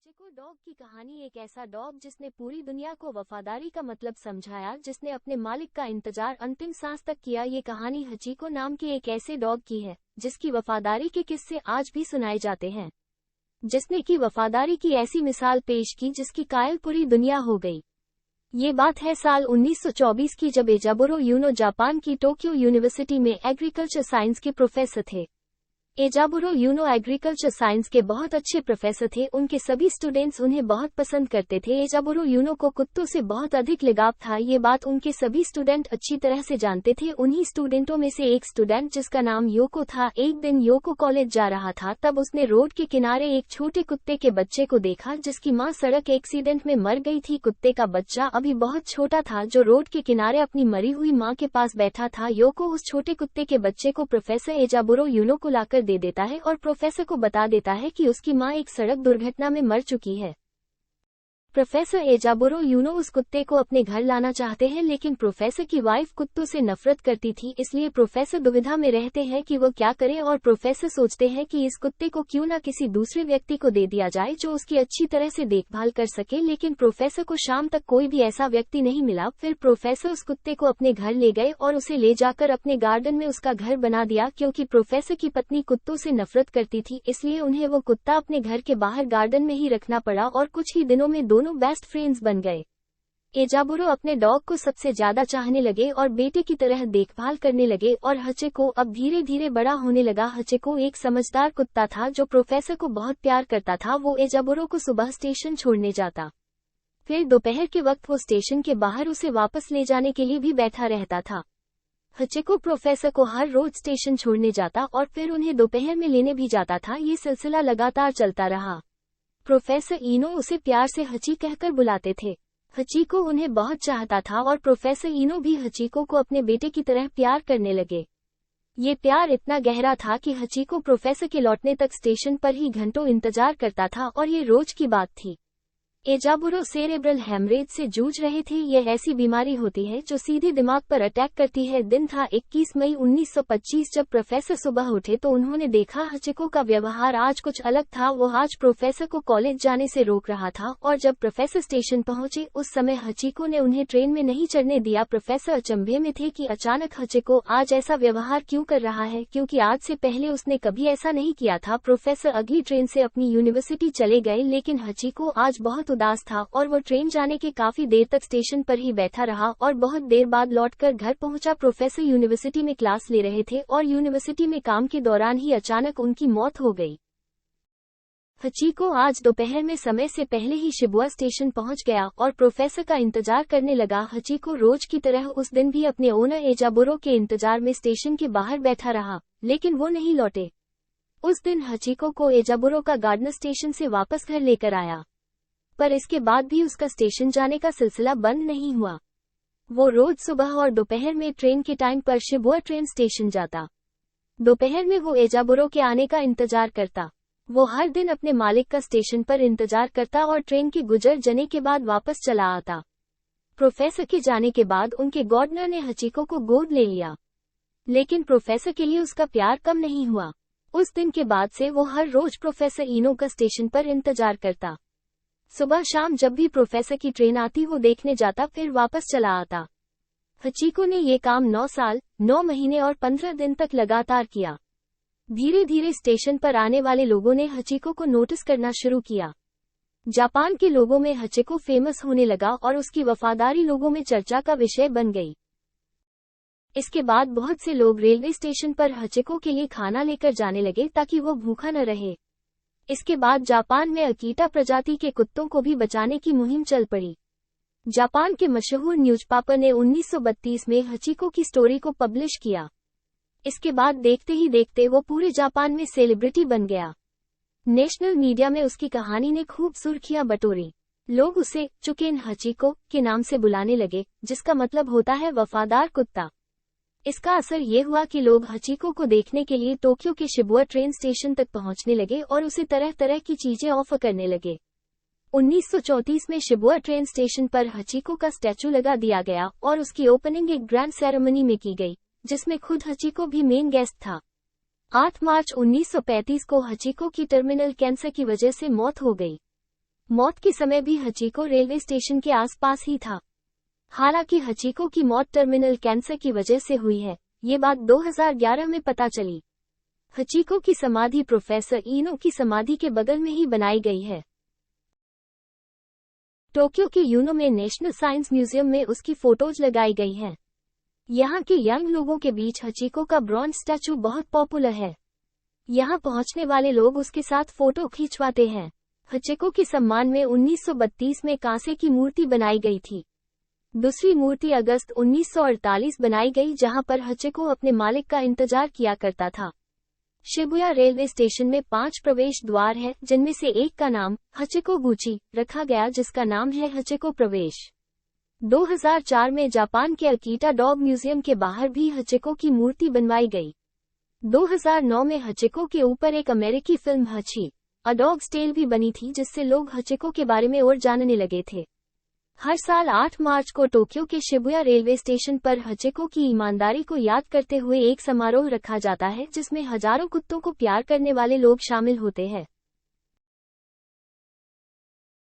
हचिको dog की कहानी एक ऐसा डॉग जिसने पूरी दुनिया को वफादारी का मतलब समझाया, जिसने अपने मालिक का इंतजार अंतिम सांस तक किया। ये कहानी हचिको नाम के एक ऐसे डॉग की है जिसकी वफादारी के किस्से आज भी सुनाए जाते हैं, जिसने की वफादारी की ऐसी मिसाल पेश की जिसकी कायल पूरी दुनिया हो गई। ये बात है साल 1924 की, जब एजाबुरो यूनो जापान की टोक्यो यूनिवर्सिटी में एग्रीकल्चर साइंस के प्रोफेसर थे। एजाबुरो यूनो एग्रीकल्चर साइंस के बहुत अच्छे प्रोफेसर थे। उनके सभी स्टूडेंट्स उन्हें बहुत पसंद करते थे। एजाबुरो यूनो को कुत्तों से बहुत अधिक लगाव था। ये बात उनके सभी स्टूडेंट अच्छी तरह से जानते थे। उन्हीं स्टूडेंटों में से एक स्टूडेंट जिसका नाम योको था, एक दिन योको कॉलेज जा रहा था, तब उसने रोड के किनारे एक छोटे कुत्ते के बच्चे को देखा जिसकी मां सड़क एक्सीडेंट में मर गई थी। कुत्ते का बच्चा अभी बहुत छोटा था जो रोड के किनारे अपनी मरी हुई मां के पास बैठा था। योको उस छोटे कुत्ते के बच्चे को प्रोफेसर एजाबुरो यूनो को लाकर दे देता है और प्रोफेसर को बता देता है कि उसकी मां एक सड़क दुर्घटना में मर चुकी है। प्रोफेसर एजाबुरो यूनो उस कुत्ते को अपने घर लाना चाहते हैं, लेकिन प्रोफेसर की वाइफ कुत्तों से नफरत करती थी, इसलिए प्रोफेसर दुविधा में रहते हैं कि वो क्या करें। और प्रोफेसर सोचते हैं कि इस कुत्ते को क्यों ना किसी दूसरे व्यक्ति को दे दिया जाए जो उसकी अच्छी तरह से देखभाल कर सके, लेकिन प्रोफेसर को शाम तक कोई भी ऐसा व्यक्ति नहीं मिला। फिर प्रोफेसर उस कुत्ते को अपने घर ले गए और उसे ले जाकर अपने गार्डन में उसका घर बना दिया। क्योंकि प्रोफेसर की पत्नी कुत्तों से नफरत करती थी, इसलिए उन्हें वो कुत्ता अपने घर के बाहर गार्डन में ही रखना पड़ा और कुछ ही दिनों में दोनों बेस्ट फ्रेंड्स बन गए। एजाबुरो अपने डॉग को सबसे ज्यादा चाहने लगे और बेटे की तरह देखभाल करने लगे और हचिको अब धीरे धीरे बड़ा होने लगा। हचिको एक समझदार कुत्ता था जो प्रोफेसर को बहुत प्यार करता था। वो एजाबुरो को सुबह स्टेशन छोड़ने जाता, फिर दोपहर के वक्त वो स्टेशन के बाहर उसे वापस ले जाने के लिए भी बैठा रहता था। हचिको प्रोफेसर को हर रोज स्टेशन छोड़ने जाता और फिर उन्हें दोपहर में लेने भी जाता था। ये सिलसिला लगातार चलता रहा। प्रोफेसर इनो उसे प्यार से हची कहकर बुलाते थे। हचिको उन्हें बहुत चाहता था और प्रोफेसर इनो भी हचिको को अपने बेटे की तरह प्यार करने लगे। ये प्यार इतना गहरा था कि हचिको प्रोफेसर के लौटने तक स्टेशन पर ही घंटों इंतजार करता था और ये रोज की बात थी। एजाबुरो सेरेब्रल हेमरेज से जूझ रहे थे। यह ऐसी बीमारी होती है जो सीधे दिमाग पर अटैक करती है। दिन था 21 मई 1925। जब प्रोफेसर सुबह उठे तो उन्होंने देखा हचिको का व्यवहार आज कुछ अलग था। वो आज प्रोफेसर को कॉलेज जाने से रोक रहा था और जब प्रोफेसर स्टेशन पहुंचे उस समय हचिको ने उन्हें ट्रेन में नहीं चढ़ने दिया। प्रोफेसर अचंभे में थे कि अचानक हचिको आज ऐसा व्यवहार क्यों कर रहा है, क्योंकि आज से पहले उसने कभी ऐसा नहीं किया था। प्रोफेसर अगली ट्रेन से अपनी यूनिवर्सिटी चले गए, लेकिन हचिको आज बहुत उदास था और वो ट्रेन जाने के काफी देर तक स्टेशन पर ही बैठा रहा और बहुत देर बाद लौटकर घर पहुंचा। प्रोफेसर यूनिवर्सिटी में क्लास ले रहे थे और यूनिवर्सिटी में काम के दौरान ही अचानक उनकी मौत हो गई। हचिको आज दोपहर में समय से पहले ही शिबुया स्टेशन पहुंच गया और प्रोफेसर का इंतजार करने लगा। हचिको रोज की तरह उस दिन भी अपने ओनर एजाबुरो के इंतजार में स्टेशन के बाहर बैठा रहा, लेकिन वो नहीं लौटे। उस दिन हचिको को एजाबुरो का गार्डनर स्टेशन से वापस घर लेकर आया, पर इसके बाद भी उसका स्टेशन जाने का सिलसिला बंद नहीं हुआ। वो रोज सुबह और दोपहर में ट्रेन के टाइम पर शिबुया ट्रेन स्टेशन जाता। दोपहर में वो एजाबुरो के आने का इंतजार करता। वो हर दिन अपने मालिक का स्टेशन पर इंतजार करता और ट्रेन के गुजर जाने के बाद वापस चला आता। प्रोफेसर के जाने के बाद उनके गार्डनर ने हचिको को गोद ले लिया, लेकिन प्रोफेसर के लिए उसका प्यार कम नहीं हुआ। उस दिन के बाद से वो हर रोज प्रोफेसर इनो का स्टेशन पर इंतजार करता। सुबह शाम जब भी प्रोफेसर की ट्रेन आती वो देखने जाता, फिर वापस चला आता। हचिको ने ये काम 9 साल, 9 महीने और 15 दिन तक लगातार किया। धीरे धीरे स्टेशन पर आने वाले लोगों ने हचिको को नोटिस करना शुरू किया। जापान के लोगों में हचिको फेमस होने लगा और उसकी वफादारी लोगों में चर्चा का विषय बन गई। इसके बाद बहुत से लोग रेलवे स्टेशन पर हचिको के लिए खाना लेकर जाने लगे ताकि वो भूखा न रहे। इसके बाद जापान में अकीटा प्रजाति के कुत्तों को भी बचाने की मुहिम चल पड़ी। जापान के मशहूर न्यूज़पेपर ने 1932 में हचिको की स्टोरी को पब्लिश किया। इसके बाद देखते ही देखते वो पूरे जापान में सेलिब्रिटी बन गया। नेशनल मीडिया में उसकी कहानी ने खूब सुर्खियां बटोरी। लोग उसे चुकेन हचिको के नाम से बुलाने लगे, जिसका मतलब होता है वफादार कुत्ता। इसका असर ये हुआ कि लोग हचिको को देखने के लिए टोक्यो के शिबुया ट्रेन स्टेशन तक पहुंचने लगे और उसे तरह तरह की चीजें ऑफर करने लगे। 1934 में शिबुया ट्रेन स्टेशन पर हचिको का स्टैचू लगा दिया गया और उसकी ओपनिंग एक ग्रैंड सेरेमनी में की गई, जिसमें खुद हचिको भी मेन गेस्ट था। 8 मार्च 1935 को हचिको की टर्मिनल कैंसर की वजह से मौत हो गई। मौत के समय भी हचीको रेलवे स्टेशन के आसपास ही था। हालांकि हचीको की मौत टर्मिनल कैंसर की वजह से हुई है, ये बात 2011 में पता चली। हचीको की समाधि प्रोफेसर इनो की समाधि के बगल में ही बनाई गई है। टोक्यो के यूनो में नेशनल साइंस म्यूजियम में उसकी फोटोज लगाई गई हैं। यहाँ के यंग लोगों के बीच हचीको का ब्रॉन्ज स्टैचू बहुत पॉपुलर है। यहाँ पहुँचने वाले लोग उसके साथ फोटो खिंचवाते हैं। हचीको के सम्मान में 1932 में कांसे की मूर्ति बनाई गई थी। दूसरी मूर्ति अगस्त 1948 बनाई गई, जहां पर हचीको अपने मालिक का इंतजार किया करता था। शिबुया रेलवे स्टेशन में 5 प्रवेश द्वार हैं, जिनमें से एक का नाम हचीको गुची रखा गया, जिसका नाम है हचीको प्रवेश। 2004 में जापान के अकीटा डॉग म्यूजियम के बाहर भी हचीको की मूर्ति बनवाई गई। 2009 में हचीको के ऊपर एक अमेरिकी फिल्म हची अ डॉग्स टेल भी बनी थी, जिससे लोग हचीको के बारे में और जानने लगे थे। हर साल 8 मार्च को टोक्यो के शिबुया रेलवे स्टेशन पर हचीको की ईमानदारी को याद करते हुए एक समारोह रखा जाता है, जिसमें हजारों कुत्तों को प्यार करने वाले लोग शामिल होते हैं।